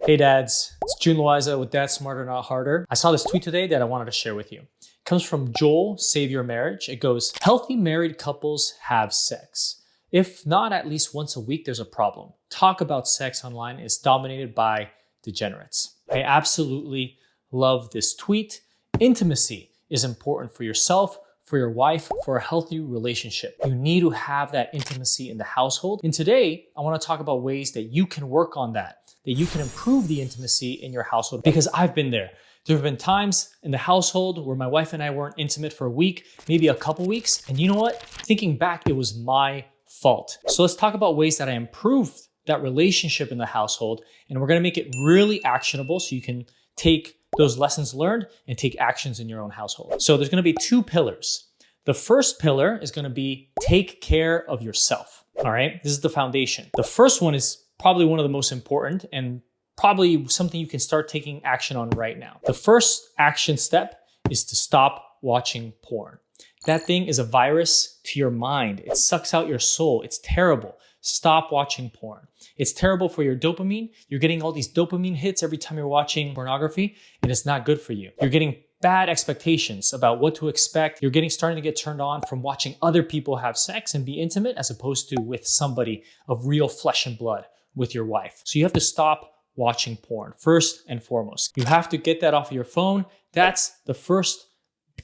Hey dads, it's June Loiza with Dad Smarter Not Harder. I saw this tweet today that I wanted to share with you. It comes from Joel, Save Your Marriage. It goes, healthy married couples have sex. If not at least once a week, there's a problem. Talk about sex online is dominated by degenerates. I absolutely love this tweet. Intimacy is important for yourself, for your wife, for a healthy relationship. You need to have that intimacy in the household. And today, I want to talk about ways that you can work on that you can improve the intimacy in your household, because I've been there. There have been times in the household where my wife and I weren't intimate for a week, maybe a couple weeks. And you know what? Thinking back, it was my fault. So let's talk about ways that I improved that relationship in the household. And we're going to make it really actionable so you can take those lessons learned and take actions in your own household. So there's going to be two pillars. The first pillar is going to be take care of yourself. All right. This is the foundation. The first one is probably one of the most important and probably something you can start taking action on right now. The first action step is to stop watching porn. That thing is a virus to your mind. It sucks out your soul. It's terrible. Stop watching porn. It's terrible for your dopamine. You're getting all these dopamine hits every time you're watching pornography, and it's not good for you. You're getting bad expectations about what to expect. You're starting to get turned on from watching other people have sex and be intimate as opposed to with somebody of real flesh and blood, with your wife. So you have to stop watching porn first and foremost. You have to get that off of your phone. That's the first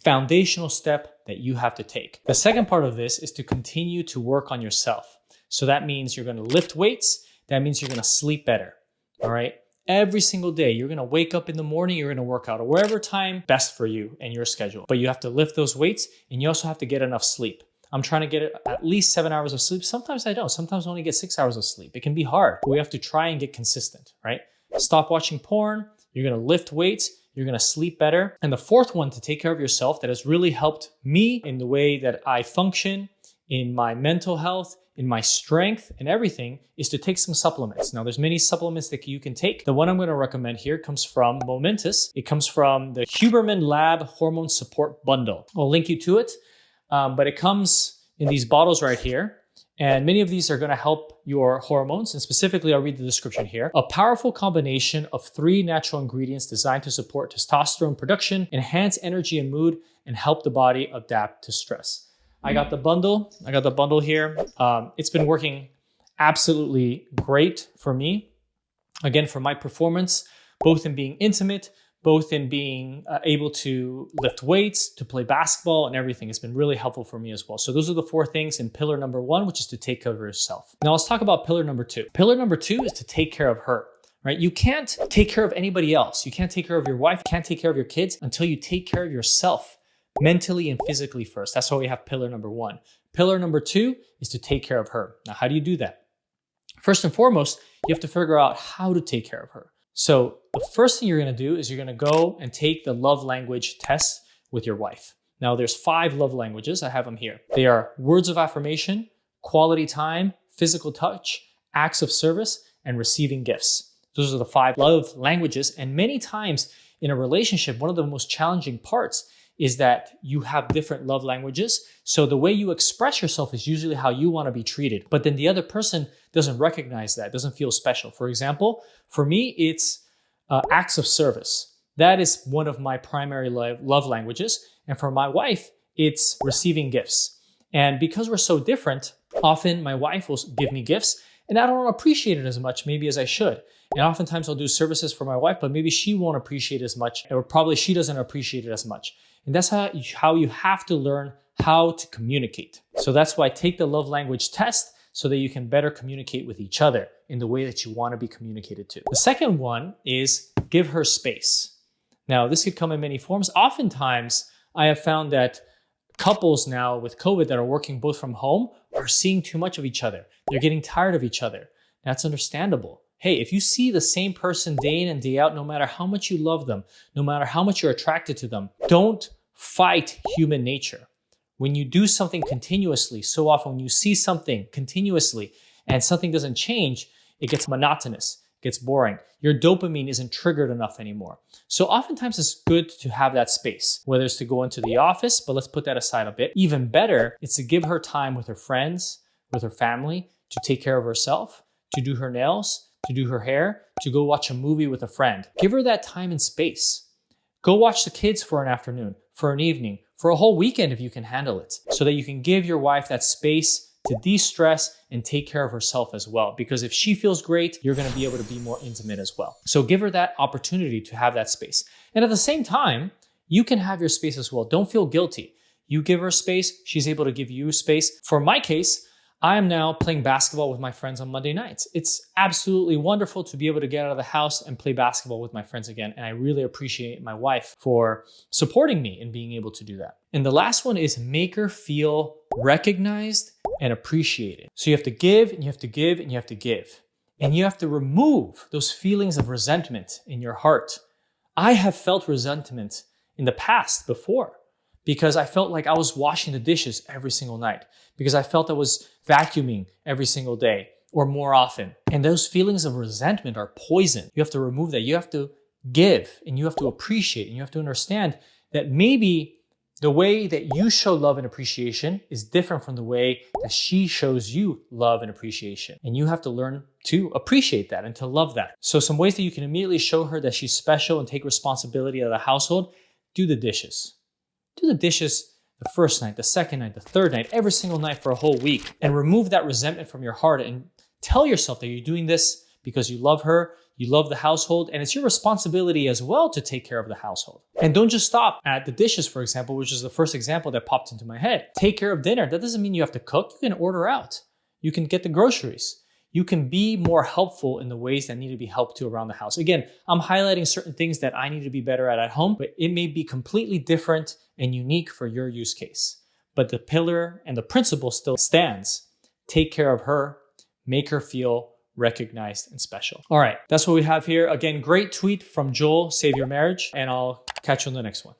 foundational step that you have to take. The second part of this is to continue to work on yourself. So that means you're going to lift weights. That means you're going to sleep better. All right. Every single day, you're going to wake up in the morning, you're going to work out at whatever time best for you and your schedule. But you have to lift those weights, and you also have to get enough sleep. I'm trying to get at least 7 hours of sleep. Sometimes I don't. Sometimes I only get 6 hours of sleep. It can be hard, but we have to try and get consistent, right? Stop watching porn. You're going to lift weights. You're going to sleep better. And the fourth one to take care of yourself that has really helped me in the way that I function, in my mental health, in my strength and everything, is to take some supplements. Now, there's many supplements that you can take. The one I'm going to recommend here comes from Momentous. It comes from the Huberman Lab Hormone Support Bundle. I'll link you to it. But it comes in these bottles right here. And many of these are going to help your hormones. And specifically, I'll read the description here. A powerful combination of 3 natural ingredients designed to support testosterone production, enhance energy and mood, and help the body adapt to stress. I got the bundle here. It's been working absolutely great for me. Again, for my performance, both in being intimate, both in being able to lift weights, to play basketball and everything. It's been really helpful for me as well. So those are the 4 things in pillar number 1, which is to take care of yourself. Now let's talk about pillar number 2. Pillar number 2 is to take care of her, right? You can't take care of anybody else. You can't take care of your wife, you can't take care of your kids until you take care of yourself mentally and physically first. That's why we have pillar number 1. Pillar number 2 is to take care of her. Now, how do you do that? First and foremost, you have to figure out how to take care of her. So the first thing you're going to do is you're going to go and take the love language test with your wife. Now there's 5 love languages. I have them here. They are words of affirmation, quality time, physical touch, acts of service, and receiving gifts. Those are the 5 love languages. And many times in a relationship, one of the most challenging parts is that you have different love languages. So the way you express yourself is usually how you want to be treated. But then the other person doesn't recognize that, doesn't feel special. For example, for me, it's acts of service. That is one of my primary love languages. And for my wife, it's receiving gifts. And because we're so different, often my wife will give me gifts and I don't appreciate it as much maybe as I should. And oftentimes I'll do services for my wife, but maybe she won't appreciate it as much, or probably she doesn't appreciate it as much. And that's how you have to learn how to communicate. So that's why take the love language test so that you can better communicate with each other in the way that you want to be communicated to. The second one is give her space. Now, this could come in many forms. Oftentimes, I have found that couples now with COVID that are working both from home are seeing too much of each other. They're getting tired of each other. That's understandable. Hey, if you see the same person day in and day out, no matter how much you love them, no matter how much you're attracted to them, don't fight human nature. When you do something continuously, so often when you see something continuously and something doesn't change, it gets monotonous, it gets boring. Your dopamine isn't triggered enough anymore. So oftentimes it's good to have that space, whether it's to go into the office, but let's put that aside a bit. Even better, it's to give her time with her friends, with her family, to take care of herself, to do her nails, to do her hair, to go watch a movie with a friend. Give her that time and space. Go watch the kids for an afternoon, for an evening, for a whole weekend if you can handle it, so that you can give your wife that space to de-stress and take care of herself as well. Because if she feels great, you're gonna be able to be more intimate as well. So give her that opportunity to have that space. And at the same time, you can have your space as well. Don't feel guilty. You give her space, she's able to give you space. For my case, I am now playing basketball with my friends on Monday nights. It's absolutely wonderful to be able to get out of the house and play basketball with my friends again. And I really appreciate my wife for supporting me in being able to do that. And the last one is make her feel recognized and appreciated. So you have to give and you have to give and you have to give. And you have to remove those feelings of resentment in your heart. I have felt resentment in the past before, because I felt like I was washing the dishes every single night, because I felt I was vacuuming every single day or more often. And those feelings of resentment are poison. You have to remove that. You have to give and you have to appreciate and you have to understand that maybe the way that you show love and appreciation is different from the way that she shows you love and appreciation. And you have to learn to appreciate that and to love that. So some ways that you can immediately show her that she's special and take responsibility of the household: do the dishes. Do the dishes the first night, the second night, the third night, every single night for a whole week, and remove that resentment from your heart and tell yourself that you're doing this because you love her, you love the household, and it's your responsibility as well to take care of the household. And don't just stop at the dishes, for example, which is the first example that popped into my head. Take care of dinner. That doesn't mean you have to cook. You can order out. You can get the groceries. You can be more helpful in the ways that need to be helped to around the house. Again, I'm highlighting certain things that I need to be better at home, but it may be completely different and unique for your use case. But the pillar and the principle still stands. Take care of her, make her feel recognized and special. All right, that's what we have here. Again, great tweet from Joel, Save Your Marriage, and I'll catch you on the next one.